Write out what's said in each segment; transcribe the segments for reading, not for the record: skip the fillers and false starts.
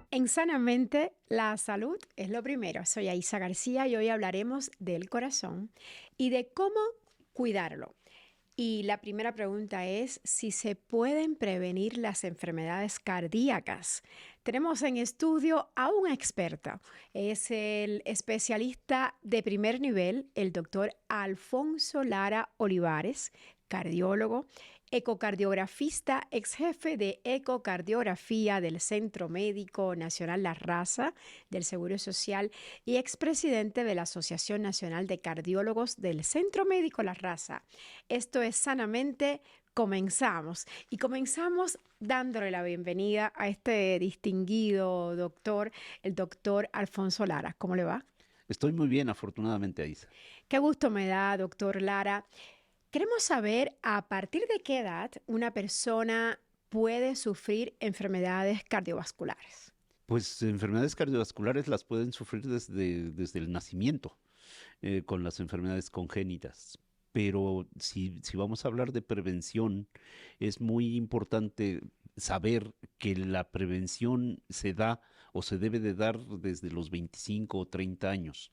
En Sanamente, la salud es lo primero. Soy Aisa García y hoy hablaremos del corazón y de cómo cuidarlo. Y la primera pregunta es si se pueden prevenir las enfermedades cardíacas. Tenemos en estudio a un experto. Es el especialista de primer nivel, el doctor Alfonso Lara Olivares, cardiólogo, ecocardiografista, ex jefe de ecocardiografía del Centro Médico Nacional La Raza del Seguro Social y expresidente de la Asociación Nacional de Cardiólogos del Centro Médico La Raza. Esto es Sanamente. Comenzamos y comenzamos dándole la bienvenida a este distinguido doctor, el doctor Alfonso Lara. ¿Cómo le va? Estoy muy bien, afortunadamente, Aisa. Qué gusto me da, doctor Lara. Queremos saber a partir de qué edad una persona puede sufrir enfermedades cardiovasculares. Pues enfermedades cardiovasculares las pueden sufrir desde el nacimiento, con las enfermedades congénitas. Pero si vamos a hablar de prevención, es muy importante saber que la prevención se da o se debe de dar desde los 25 o 30 años.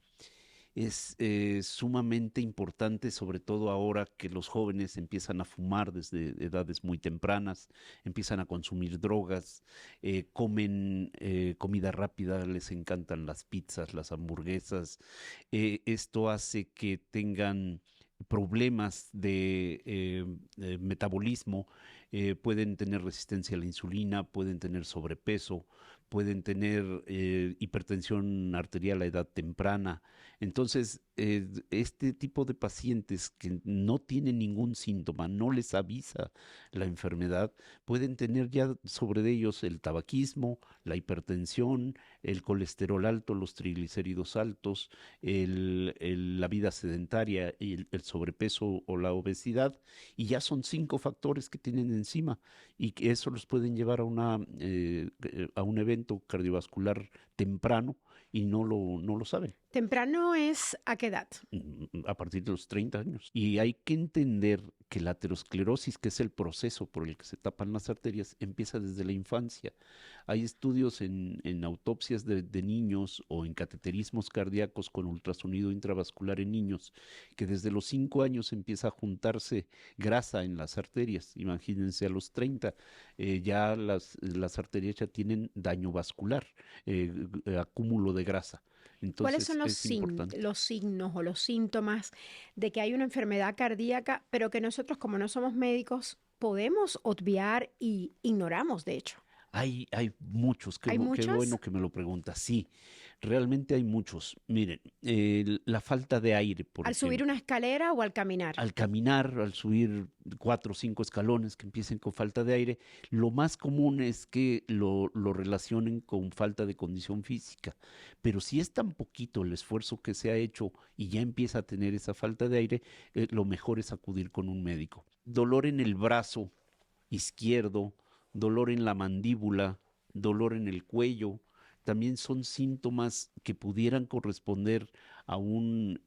Es sumamente importante, sobre todo ahora que los jóvenes empiezan a fumar desde edades muy tempranas, empiezan a consumir drogas, comen comida rápida, les encantan las pizzas, las hamburguesas. Esto hace que tengan problemas de metabolismo, pueden tener resistencia a la insulina, pueden tener sobrepeso, pueden tener hipertensión arterial a edad temprana. Entonces, este tipo de pacientes que no tienen ningún síntoma, no les avisa la enfermedad, pueden tener ya sobre ellos el tabaquismo, la hipertensión, el colesterol alto, los triglicéridos altos, la vida sedentaria, el sobrepeso o la obesidad, y ya son 5 factores que tienen encima y que eso los pueden llevar a un evento cardiovascular temprano y no lo saben. ¿Temprano es a qué edad? A partir de los 30 años. Y hay que entender que la aterosclerosis, que es el proceso por el que se tapan las arterias, empieza desde la infancia. Hay estudios en autopsias de niños o en cateterismos cardíacos con ultrasonido intravascular en niños, que desde los 5 años empieza a juntarse grasa en las arterias. Imagínense, a los 30 ya las arterias ya tienen daño vascular, acúmulo de grasa. Entonces, ¿cuáles son los signos o los síntomas de que hay una enfermedad cardíaca, pero que nosotros, como no somos médicos, podemos obviar y ignoramos, de hecho? Hay muchos, ¿Hay qué muchos? bueno que me lo preguntas. Sí, realmente hay muchos. Miren, la falta de aire, por ¿Al ejemplo. subir una escalera o al caminar? Al caminar, al subir 4 o 5 escalones que empiecen con falta de aire, lo más común es que lo relacionen con falta de condición física. Pero si es tan poquito el esfuerzo que se ha hecho y ya empieza a tener esa falta de aire, lo mejor es acudir con un médico. Dolor en el brazo izquierdo, dolor en la mandíbula, dolor en el cuello, también son síntomas que pudieran corresponder a un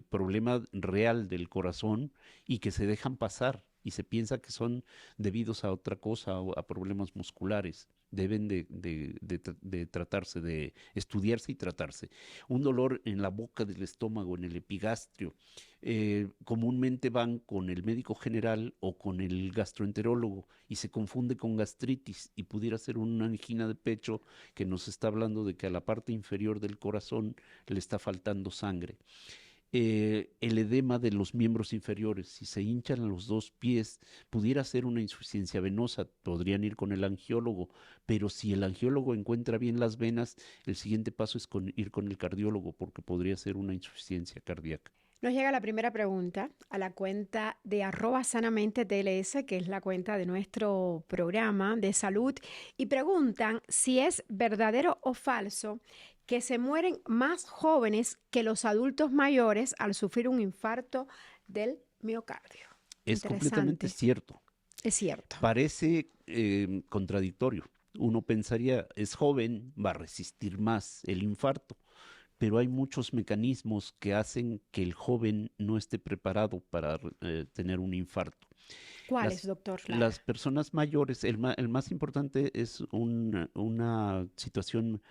problema real del corazón y que se dejan pasar y se piensa que son debidos a otra cosa, a problemas musculares. Deben de tratarse, de estudiarse y tratarse. Un dolor en la boca del estómago, en el epigastrio, comúnmente van con el médico general o con el gastroenterólogo y se confunde con gastritis y pudiera ser una angina de pecho que nos está hablando de que a la parte inferior del corazón le está faltando sangre. El edema de los miembros inferiores, si se hinchan los 2 pies, pudiera ser una insuficiencia venosa, podrían ir con el angiólogo, pero si el angiólogo encuentra bien las venas, el siguiente paso es ir con el cardiólogo, porque podría ser una insuficiencia cardíaca. Nos llega la primera pregunta a la cuenta de @sanamente_tls, que es la cuenta de nuestro programa de salud, y preguntan si es verdadero o falso que se mueren más jóvenes que los adultos mayores al sufrir un infarto del miocardio. Es completamente cierto. Es cierto. Parece contradictorio. Uno pensaría, es joven, va a resistir más el infarto, pero hay muchos mecanismos que hacen que el joven no esté preparado para tener un infarto. ¿Cuál es, Las, doctor las Lara? personas mayores, el más importante es una situación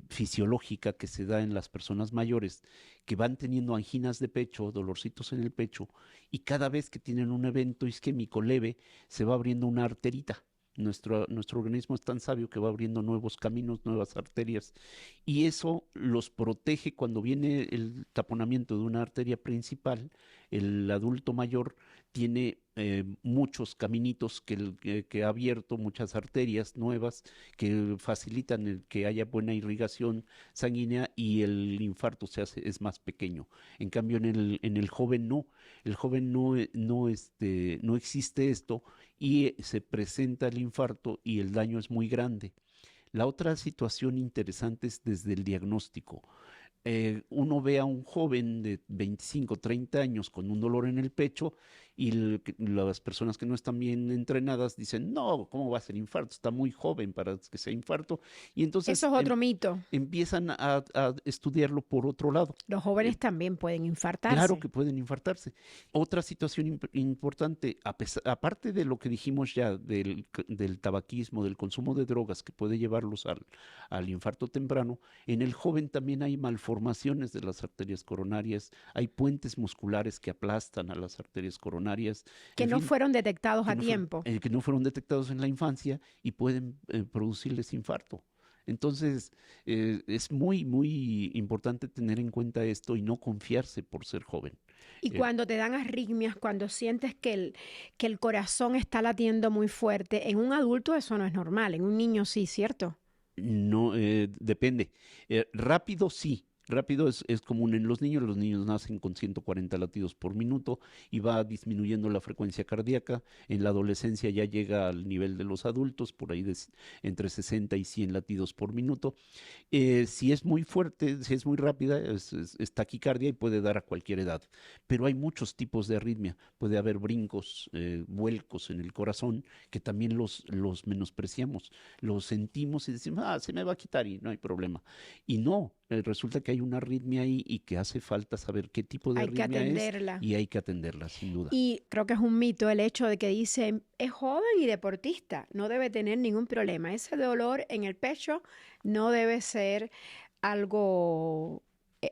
fisiológica que se da en las personas mayores que van teniendo anginas de pecho, dolorcitos en el pecho, y cada vez que tienen un evento isquémico leve, se va abriendo una arterita. Nuestro organismo es tan sabio que va abriendo nuevos caminos, nuevas arterias, y eso los protege cuando viene el taponamiento de una arteria principal. El adulto mayor tiene muchos caminitos que ha abierto, muchas arterias nuevas que facilitan el que haya buena irrigación sanguínea y el infarto es más pequeño. En cambio, en el joven no, el joven no existe esto y se presenta el infarto y el daño es muy grande. La otra situación interesante es desde el diagnóstico. Uno ve a un joven de 25, 30 años con un dolor en el pecho y las personas que no están bien entrenadas dicen, no, ¿cómo va a ser infarto? Está muy joven para que sea infarto. Y Eso entonces es otro mito. empiezan a estudiarlo por otro lado. Los Eh, jóvenes también pueden Claro infartarse. que pueden infartarse. Otra situación importante, aparte de lo que dijimos ya del tabaquismo, del consumo de drogas que puede llevarlos al infarto temprano, en el joven también hay malformaciones de las arterias coronarias, hay puentes musculares que aplastan a las arterias coronarias, Que en no fin, fueron detectados a tiempo. que no fueron detectados en la infancia y pueden producirles infarto. Entonces, es muy, muy importante tener en cuenta esto y no confiarse por ser joven. Y Eh, cuando te dan arritmias, cuando sientes que el corazón está latiendo muy fuerte, en un adulto eso no es normal, en un niño sí, ¿cierto? No, depende. Rápido sí. Rápido es común en los niños nacen con 140 latidos por minuto y va disminuyendo la frecuencia cardíaca. En la adolescencia ya llega al nivel de los adultos, por ahí entre 60 y 100 latidos por minuto. Si es muy fuerte, si es muy rápida, es taquicardia y puede dar a cualquier edad. Pero hay muchos tipos de arritmia. Puede haber brincos, vuelcos en el corazón, que también los menospreciamos. Los sentimos y decimos, se me va a quitar y no hay problema. Y no, resulta que hay una arritmia ahí y que hace falta saber qué tipo de Hay que arritmia es atenderla. y hay que atenderla, sin duda. Y creo que es un mito el hecho de que dicen, es joven y deportista, no debe tener ningún problema. Ese dolor en el pecho no debe ser algo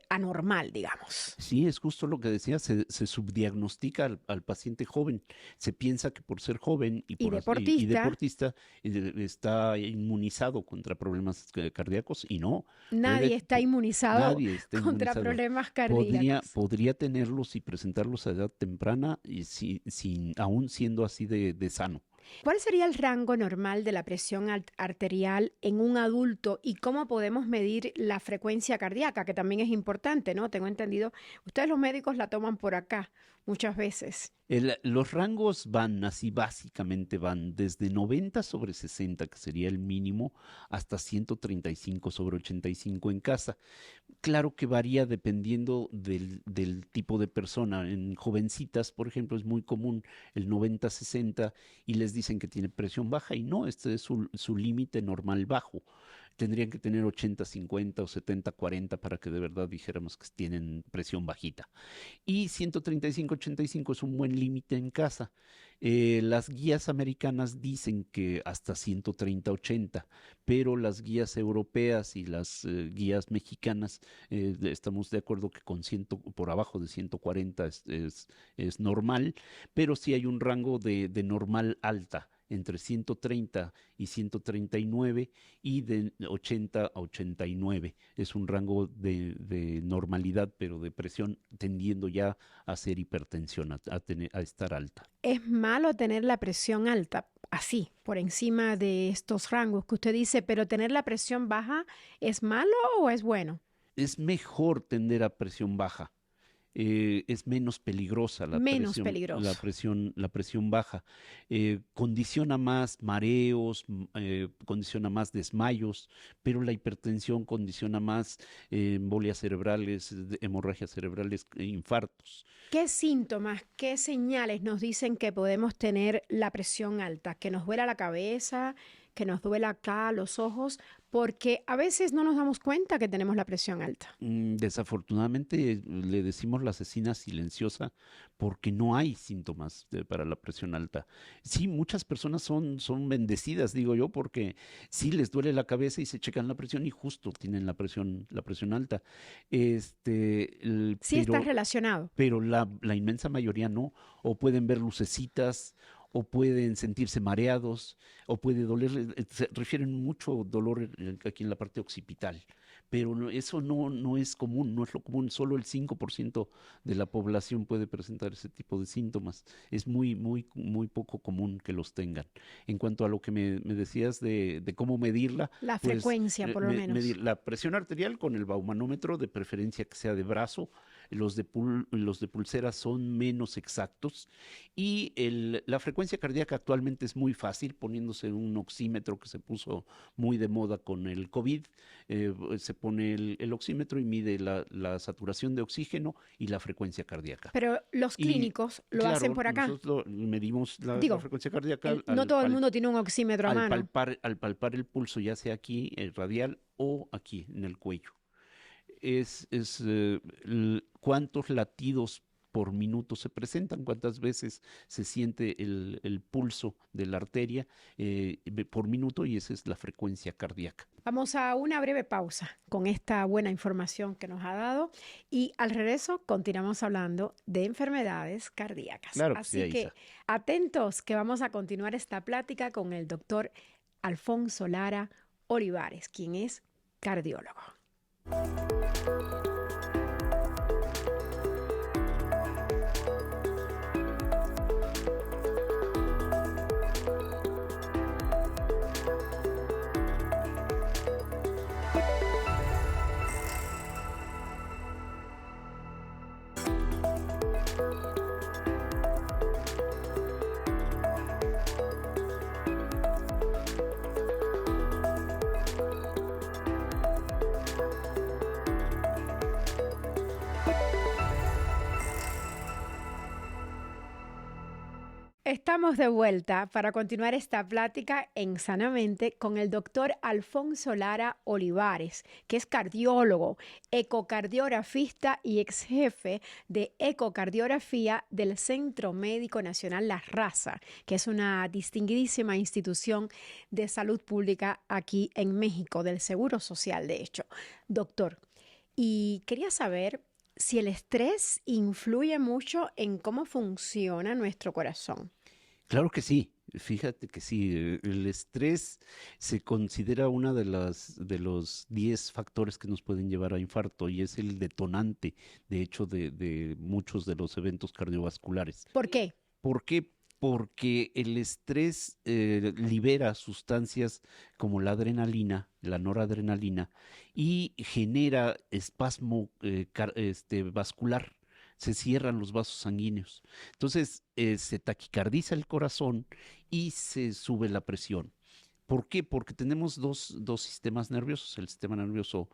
anormal, digamos. Sí, es justo lo que decía, se subdiagnostica al paciente joven. Se piensa que por ser joven Y y deportista, deportista está inmunizado contra problemas cardíacos y no, nadie está inmunizado nadie está contra inmunizado. problemas cardíacos. Podría tenerlos y presentarlos a edad temprana y aún siendo así de sano. ¿Cuál sería el rango normal de la presión arterial en un adulto y cómo podemos medir la frecuencia cardíaca, que también es importante, ¿no? Tengo entendido, ustedes los médicos la toman por acá muchas veces. Los rangos van así, básicamente van desde 90 sobre 60, que sería el mínimo, hasta 135 sobre 85 en casa. Claro que varía dependiendo del tipo de persona. En jovencitas, por ejemplo, es muy común el 90-60 y les dicen que tiene presión baja y no, este es su límite normal bajo. Tendrían que tener 80-50 o 70-40 para que de verdad dijéramos que tienen presión bajita. Y 135-85 es un buen límite en casa. Las guías americanas dicen que hasta 130-80, pero las guías europeas y las guías mexicanas estamos de acuerdo que por abajo de 140 es normal, pero sí hay un rango de normal alta entre 130 y 139 y de 80 a 89. Es un rango de normalidad, pero de presión tendiendo ya a ser hipertensión, a estar alta. ¿Es malo tener la presión alta, así, por encima de estos rangos que usted dice, pero tener la presión baja es malo o es bueno? Es mejor tender a presión baja. es menos peligrosa Menos peligroso. la presión baja. Condiciona más mareos, condiciona más desmayos, pero la hipertensión condiciona más embolias cerebrales, hemorragias cerebrales, infartos. ¿Qué síntomas, qué señales nos dicen que podemos tener la presión alta? Que nos duela la cabeza, que nos duela acá los ojos, porque a veces no nos damos cuenta que tenemos la presión alta. Desafortunadamente le decimos la asesina silenciosa porque no hay síntomas para la presión alta. Sí, muchas personas son bendecidas, digo yo, porque sí les duele la cabeza y se checan la presión y justo tienen la presión alta. Sí está relacionado. Pero la inmensa mayoría no, o pueden ver lucecitas, o pueden sentirse mareados, o puede doler, se refieren mucho dolor aquí en la parte occipital, pero eso no es común, no es lo común, solo el 5% de la población puede presentar ese tipo de síntomas, es muy poco común que los tengan. En cuanto a lo que me decías de cómo medirla, La pues frecuencia, por lo menos. medir la presión arterial con el baumanómetro, de preferencia que sea de brazo. Los de pulsera son menos exactos y la frecuencia cardíaca actualmente es muy fácil poniéndose un oxímetro que se puso muy de moda con el COVID. Se pone el oxímetro y mide la saturación de oxígeno y la frecuencia cardíaca. Pero los Y clínicos lo hacen claro, por acá. nosotros medimos la Digo, frecuencia cardíaca no todo el mundo tiene un oxímetro a mano. al palpar el pulso, ya sea aquí, el radial o aquí en el cuello. Cuántos latidos por minuto se presentan, cuántas veces se siente el pulso de la arteria por minuto, y esa es la frecuencia cardíaca. Vamos a una breve pausa con esta buena información que nos ha dado y al regreso continuamos hablando de enfermedades cardíacas. Claro que Así sí, que Isa. atentos que vamos a continuar esta plática con el doctor Alfonso Lara Olivares, quien es cardiólogo. Estamos de vuelta para continuar esta plática en Sanamente con el doctor Alfonso Lara Olivares, que es cardiólogo, ecocardiografista y ex jefe de ecocardiografía del Centro Médico Nacional La Raza, que es una distinguidísima institución de salud pública aquí en México, del Seguro Social, de hecho. Doctor, y quería saber si el estrés influye mucho en cómo funciona nuestro corazón. Claro que sí. Fíjate que sí, el estrés se considera una de los 10 factores que nos pueden llevar a infarto, y es el detonante, de hecho, de muchos de los eventos cardiovasculares. ¿Por qué? ¿Por qué? Porque el estrés libera sustancias como la adrenalina, la noradrenalina, y genera espasmo vascular. Se cierran los vasos sanguíneos. Entonces, se taquicardiza el corazón y se sube la presión. ¿Por qué? Porque tenemos dos sistemas nerviosos, el sistema nervioso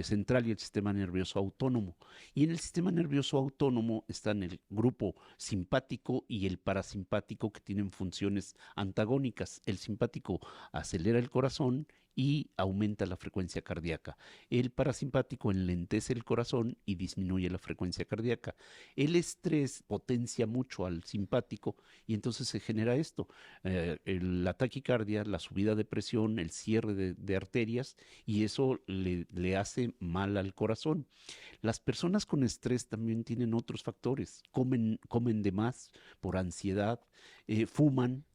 central y el sistema nervioso autónomo. Y en el sistema nervioso autónomo están el grupo simpático y el parasimpático, que tienen funciones antagónicas. El simpático acelera el corazón y aumenta la frecuencia cardíaca. El parasimpático enlentece el corazón y disminuye la frecuencia cardíaca. El estrés potencia mucho al simpático y entonces se genera esto, la taquicardia, la subida de presión, el cierre de arterias, y eso le hace mal al corazón. Las personas con estrés también tienen otros factores, comen de más por ansiedad, fuman,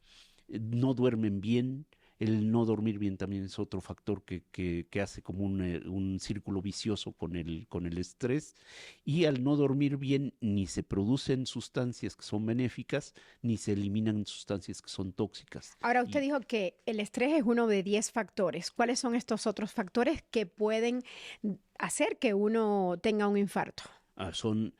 no duermen bien. El no dormir bien también es otro factor que hace como un círculo vicioso con el estrés. Y al no dormir bien, ni se producen sustancias que son benéficas, ni se eliminan sustancias que son tóxicas. Ahora, usted dijo que el estrés es uno de 10 factores. ¿Cuáles son estos otros factores que pueden hacer que uno tenga un infarto? Son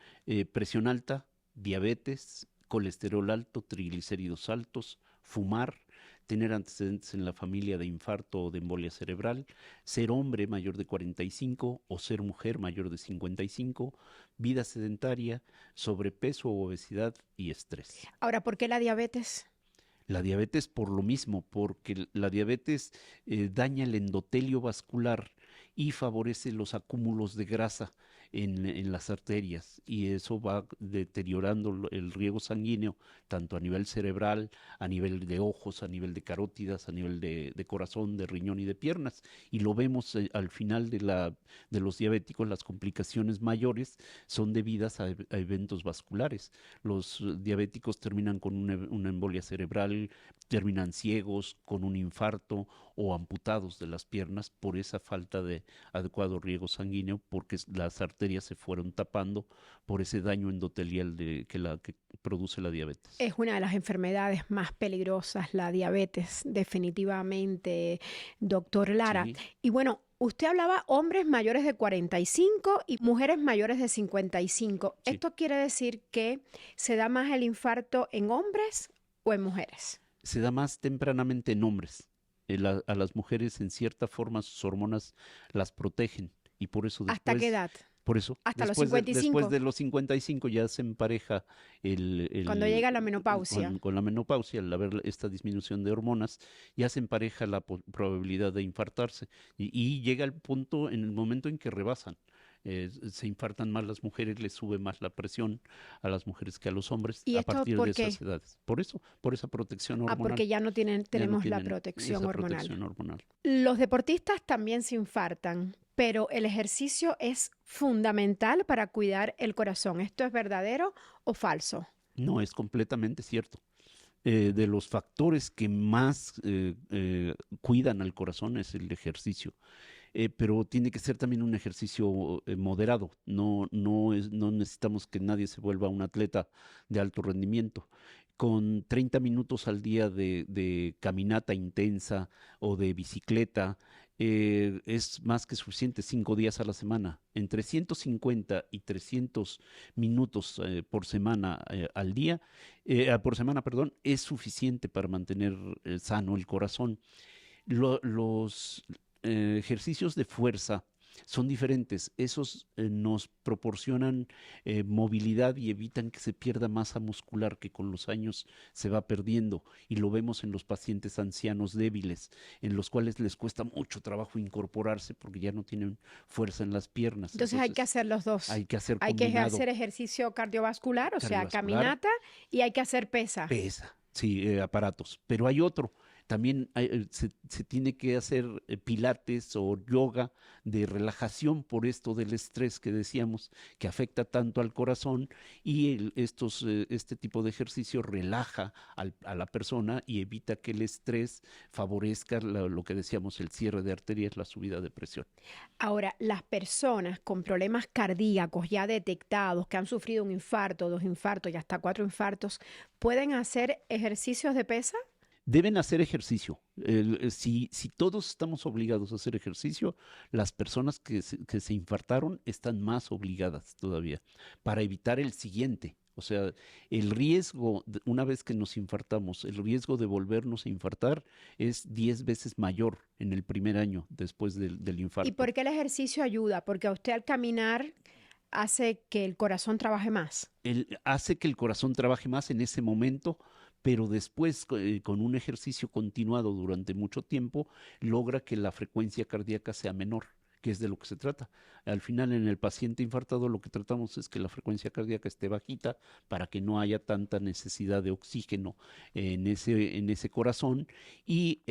presión alta, diabetes, colesterol alto, triglicéridos altos, fumar, tener antecedentes en la familia de infarto o de embolia cerebral, ser hombre mayor de 45 o ser mujer mayor de 55, vida sedentaria, sobrepeso o obesidad y estrés. Ahora, ¿por qué la diabetes? La diabetes por lo mismo, porque la diabetes daña el endotelio vascular y favorece los acúmulos de grasa en las arterias y eso va deteriorando el riego sanguíneo tanto a nivel cerebral, a nivel de ojos, a nivel de carótidas, a nivel de corazón, de riñón y de piernas. Y lo vemos al final de los diabéticos, las complicaciones mayores son debidas a eventos vasculares. Los diabéticos terminan con una embolia cerebral, terminan ciegos, con un infarto o amputados de las piernas por esa falta de adecuado riego sanguíneo, porque las arterias se fueron tapando por ese daño endotelial que produce la diabetes. Es una de las enfermedades más peligrosas, la diabetes, definitivamente, doctor Lara. Sí. Y bueno, usted hablaba hombres mayores de 45 y mujeres mayores de 55. Sí. ¿Esto quiere decir que se da más el infarto en hombres o en mujeres? Se da más tempranamente en hombres. A las mujeres, en cierta forma, sus hormonas las protegen y por eso después... ¿Hasta qué edad? Por eso, Hasta los después 55. después de los 55 ya se empareja Cuando llega la menopausia. con la menopausia, al haber esta disminución de hormonas, ya se empareja la probabilidad de infartarse y llega el punto en el momento en que rebasan. Se infartan más las mujeres, les sube más la presión a las mujeres que a los hombres ¿Y a esto partir por de qué? esas edades. Por eso, por esa protección hormonal. Porque ya no Ya no tenemos la tienen protección esa hormonal. protección hormonal. Los deportistas también se infartan, pero el ejercicio es fundamental para cuidar el corazón. ¿Esto es verdadero o falso? No, es completamente cierto. De los factores que más cuidan al corazón es el ejercicio. Pero tiene que ser también un ejercicio moderado. No necesitamos que nadie se vuelva un atleta de alto rendimiento. Con 30 minutos al día de caminata intensa o de bicicleta, es más que suficiente 5 días a la semana. Entre 150 y 300 minutos por semana al día, por semana, perdón, es suficiente para mantener sano el corazón. Los ejercicios de fuerza son diferentes. Esos nos proporcionan movilidad y evitan que se pierda masa muscular que con los años se va perdiendo. Y lo vemos en los pacientes ancianos débiles, en los cuales les cuesta mucho trabajo incorporarse porque ya no tienen fuerza en las piernas. Entonces hay que hacer los dos. Hay que hacer Hay que combinado. hacer ejercicio cardiovascular, o sea, Cardiovascular. caminata, y hay que hacer pesa. Pesa, sí, aparatos. Pero hay otro. También se tiene que hacer pilates o yoga de relajación por esto del estrés que decíamos, que afecta tanto al corazón y este tipo de ejercicio relaja a la persona y evita que el estrés favorezca lo que decíamos, el cierre de arterias, la subida de presión. Ahora, las personas con problemas cardíacos ya detectados, que han sufrido un infarto, 2 infartos y hasta 4 infartos, ¿pueden hacer ejercicios de pesa? Deben hacer ejercicio. Si todos estamos obligados a hacer ejercicio, las personas que se infartaron están más obligadas todavía para evitar el siguiente. O sea, el riesgo, una vez que nos infartamos, el riesgo de volvernos a infartar es 10 veces mayor en el primer año después del infarto. ¿Y por qué el ejercicio ayuda? Porque a usted al caminar hace que el corazón trabaje más. Hace que el corazón trabaje más en ese momento, pero después con un ejercicio continuado durante mucho tiempo logra que la frecuencia cardíaca sea menor, que es de lo que se trata. Al final, en el paciente infartado lo que tratamos es que la frecuencia cardíaca esté bajita para que no haya tanta necesidad de oxígeno en ese corazón y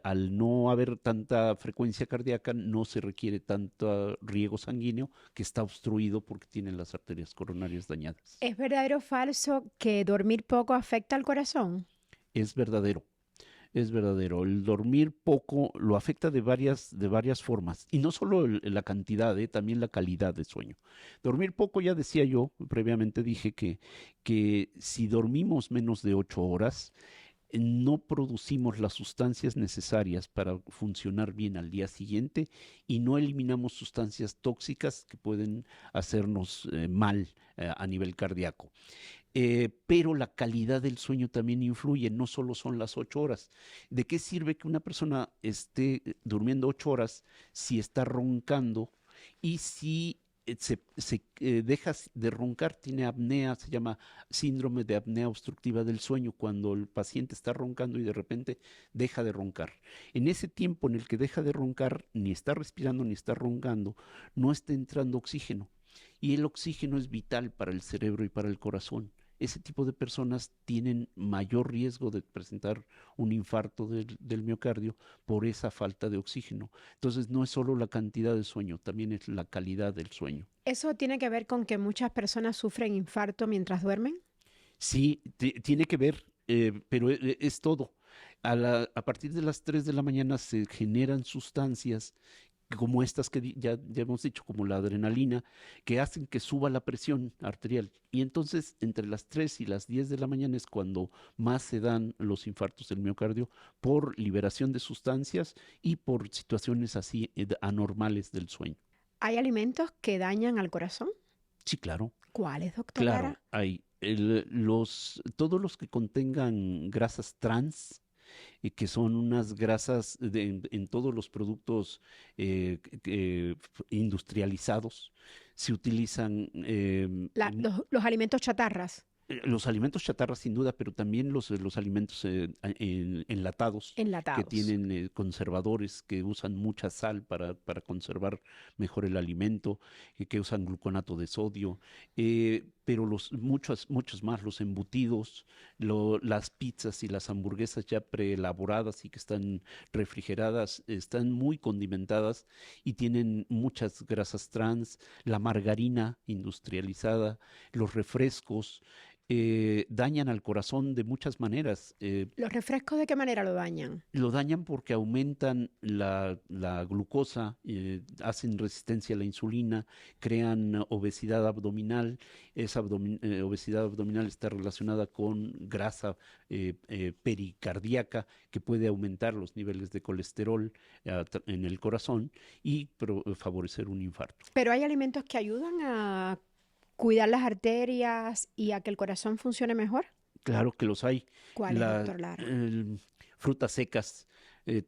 al no haber tanta frecuencia cardíaca no se requiere tanto riego sanguíneo que está obstruido porque tienen las arterias coronarias dañadas. ¿Es verdadero o falso que dormir poco afecta al corazón? Es verdadero. Es verdadero. El dormir poco lo afecta de varias formas. Y no solo la cantidad, también la calidad de sueño. Dormir poco, ya decía yo, previamente dije que si dormimos menos de 8 horas, no producimos las sustancias necesarias para funcionar bien al día siguiente y no eliminamos sustancias tóxicas que pueden hacernos mal a nivel cardíaco. Pero la calidad del sueño también influye, no solo son las 8 horas. ¿De qué sirve que una persona esté durmiendo 8 horas si está roncando y si deja de roncar, tiene apnea, se llama síndrome de apnea obstructiva del sueño, cuando el paciente está roncando y de repente deja de roncar? En ese tiempo en el que deja de roncar, ni está respirando ni está roncando, no está entrando oxígeno. Y el oxígeno es vital para el cerebro y para el corazón. Ese tipo de personas tienen mayor riesgo de presentar un infarto del miocardio por esa falta de oxígeno. Entonces, no es solo la cantidad de sueño, también es la calidad del sueño. ¿Eso tiene que ver con que muchas personas sufren infarto mientras duermen? Sí, tiene que ver, pero es todo. A partir de las 3 de la mañana se generan sustancias como estas que ya hemos dicho, como la adrenalina, que hacen que suba la presión arterial. Y entonces, entre las 3 y las 10 de la mañana es cuando más se dan los infartos del miocardio por liberación de sustancias y por situaciones así anormales del sueño. ¿Hay alimentos que dañan al corazón? Sí, claro, ¿Cuáles, doctor claro, Lara? hay todos los que contengan grasas trans, que son unas grasas en todos los productos industrializados. Se utilizan Los alimentos chatarras, los alimentos chatarra sin duda, pero también los alimentos enlatados que enlatados. tienen conservadores, que usan mucha sal para conservar mejor el alimento, que usan gluconato de sodio, pero muchos más, los embutidos, las pizzas y las hamburguesas ya preelaboradas y que están refrigeradas, están muy condimentadas y tienen muchas grasas trans, la margarina industrializada, los refrescos dañan al corazón de muchas maneras. ¿Los refrescos de qué manera lo dañan? Lo dañan porque aumentan la glucosa, hacen resistencia a la insulina, crean obesidad abdominal. Esa obesidad abdominal está relacionada con grasa pericardíaca que puede aumentar los niveles de colesterol en el corazón y favorecer un infarto. Pero hay alimentos que ayudan a cuidar las arterias y a que el corazón funcione mejor. Claro que los hay. ¿Cuáles, La, doctor Lara? frutas secas,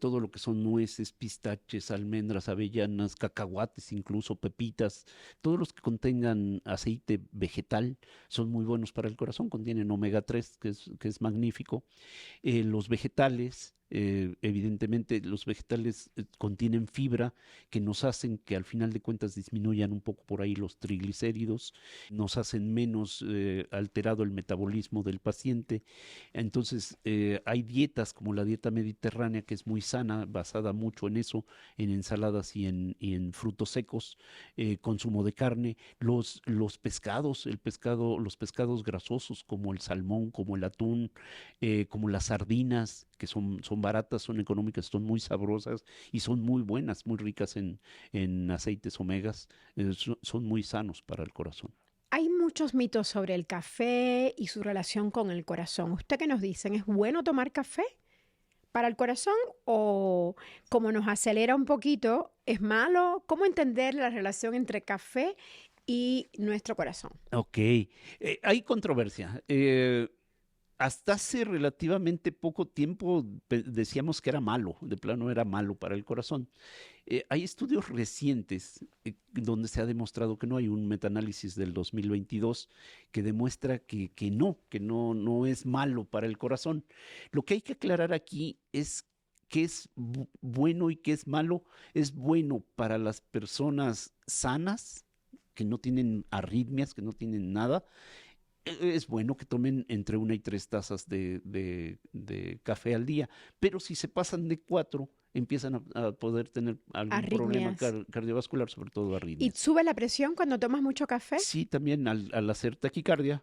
todo lo que son nueces, pistaches, almendras, avellanas, cacahuates, incluso pepitas, todos los que contengan aceite vegetal son muy buenos para el corazón, contienen omega 3, que es magnífico. Los vegetales, evidentemente, los vegetales contienen fibra que nos hacen que al final de cuentas disminuyan un poco por ahí los triglicéridos, nos hacen menos alterado el metabolismo del paciente. Entonces, hay dietas como la dieta mediterránea que es muy sana, basada mucho en eso, en ensaladas y en frutos secos, consumo de carne, los pescados, los pescados grasosos como el salmón, como el atún, como las sardinas, que son baratas, son económicas, son muy sabrosas y son muy buenas, muy ricas en aceites omegas, son muy sanos para el corazón. Hay muchos mitos sobre el café y su relación con el corazón. ¿Usted qué nos dicen? ¿Es bueno tomar café para el corazón o como nos acelera un poquito, es malo? ¿Cómo entender la relación entre café y nuestro corazón? Ok, hay controversia. Hasta hace relativamente poco tiempo decíamos que era malo, de plano era malo para el corazón. Hay estudios recientes donde se ha demostrado que no. Hay un metaanálisis del 2022 que demuestra que no es malo para el corazón. Lo que hay que aclarar aquí es qué es bueno y qué es malo. Es bueno para las personas sanas, que no tienen arritmias, que no tienen nada. Es bueno que tomen entre 1 y 3 tazas de café al día, pero si se pasan de 4, empiezan a poder tener algún problema Arritmias. cardiovascular, sobre todo ¿Y arritmias. sube la presión cuando tomas mucho café? Sí, también al hacer taquicardia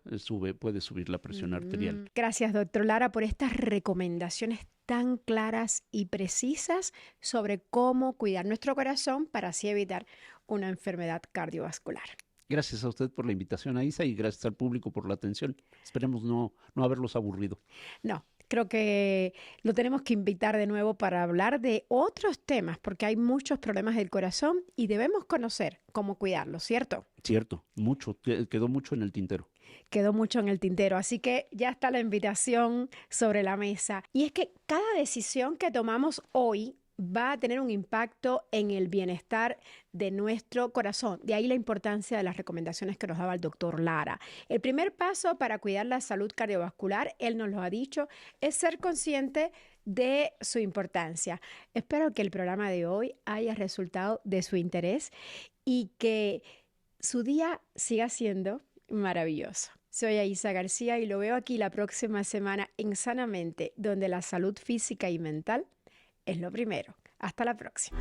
puede subir la presión arterial. Gracias, doctor Lara, por estas recomendaciones tan claras y precisas sobre cómo cuidar nuestro corazón para así evitar una enfermedad cardiovascular. Gracias a usted por la invitación, Aisa, y gracias al público por la atención. Esperemos no haberlos aburrido. No, Creo que lo tenemos que invitar de nuevo para hablar de otros temas, porque hay muchos problemas del corazón y debemos conocer cómo cuidarlo, ¿cierto? Cierto, mucho, quedó mucho en el tintero. Quedó mucho en el tintero, así que ya está la invitación sobre la mesa. Y es que cada decisión que tomamos hoy va a tener un impacto en el bienestar de nuestro corazón. De ahí la importancia de las recomendaciones que nos daba el doctor Lara. El primer paso para cuidar la salud cardiovascular, él nos lo ha dicho, es ser consciente de su importancia. Espero que el programa de hoy haya resultado de su interés y que su día siga siendo maravilloso. Soy Aisa García y lo veo aquí la próxima semana en Sanamente, donde la salud física y mental es lo primero. Hasta la próxima.